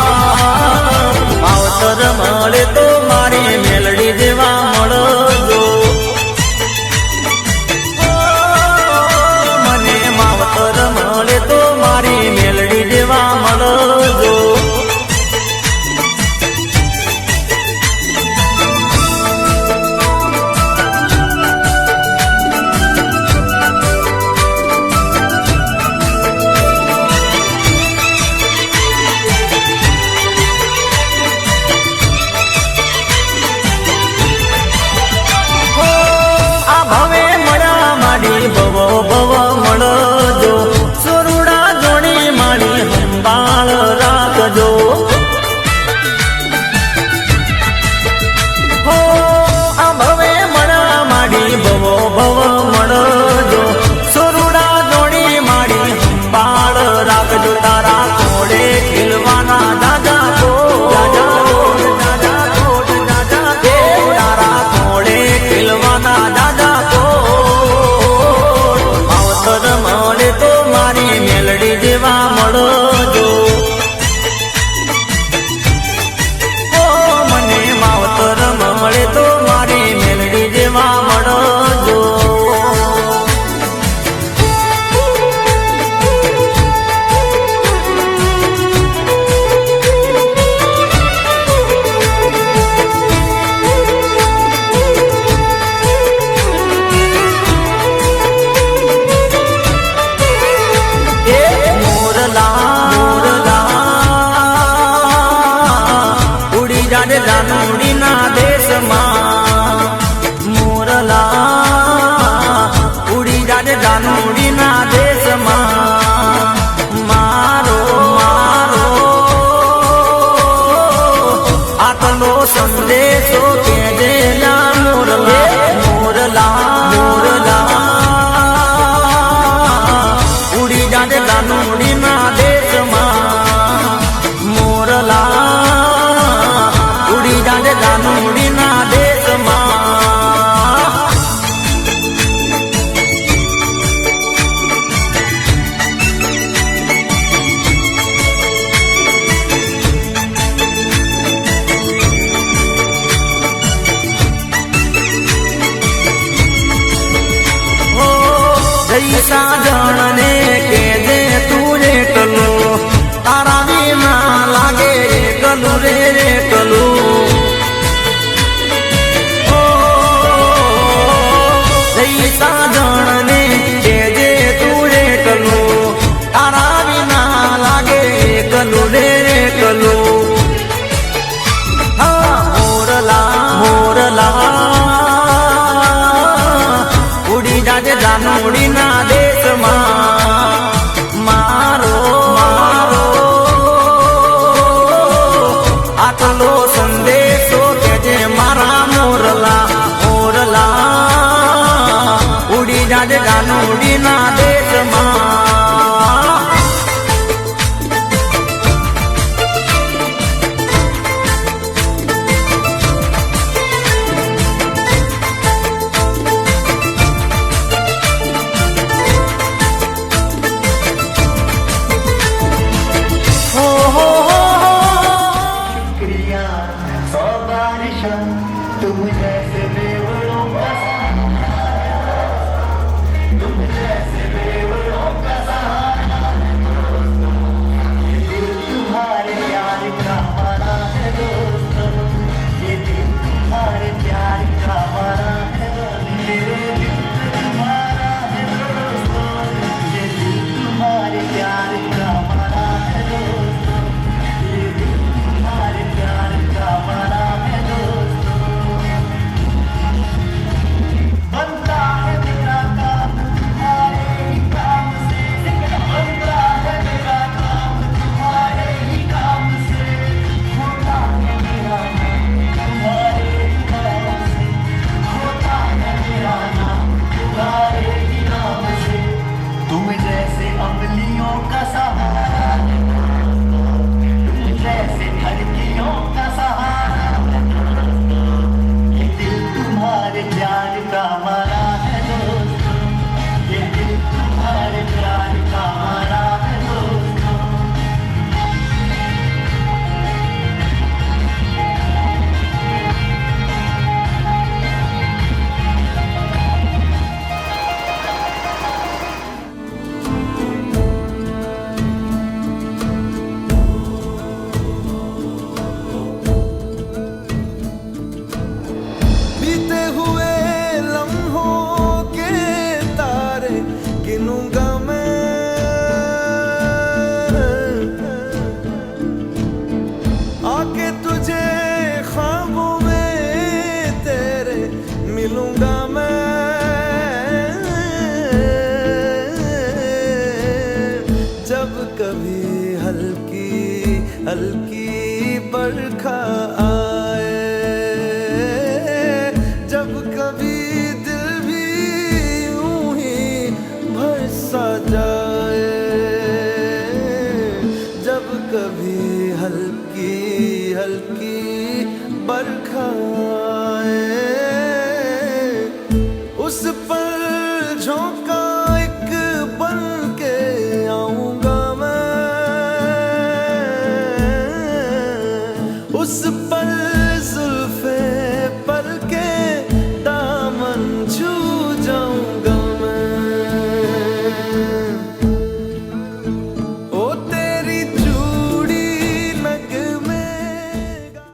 ऐसा जानने के जे तू रे कलू तारा बिना लागे कलू रे कलू ऐसा जानने के जे तू रे कलू तारा बिना लागे कलू रे कलू मोरला मोरला उड़ी जाजे जानोड़ी ना देश मारो मारो आटलो संदेशो के जे मारा मोरला मोरला उड़ी जाजे जानोड़ी ना देश हल्की बरखा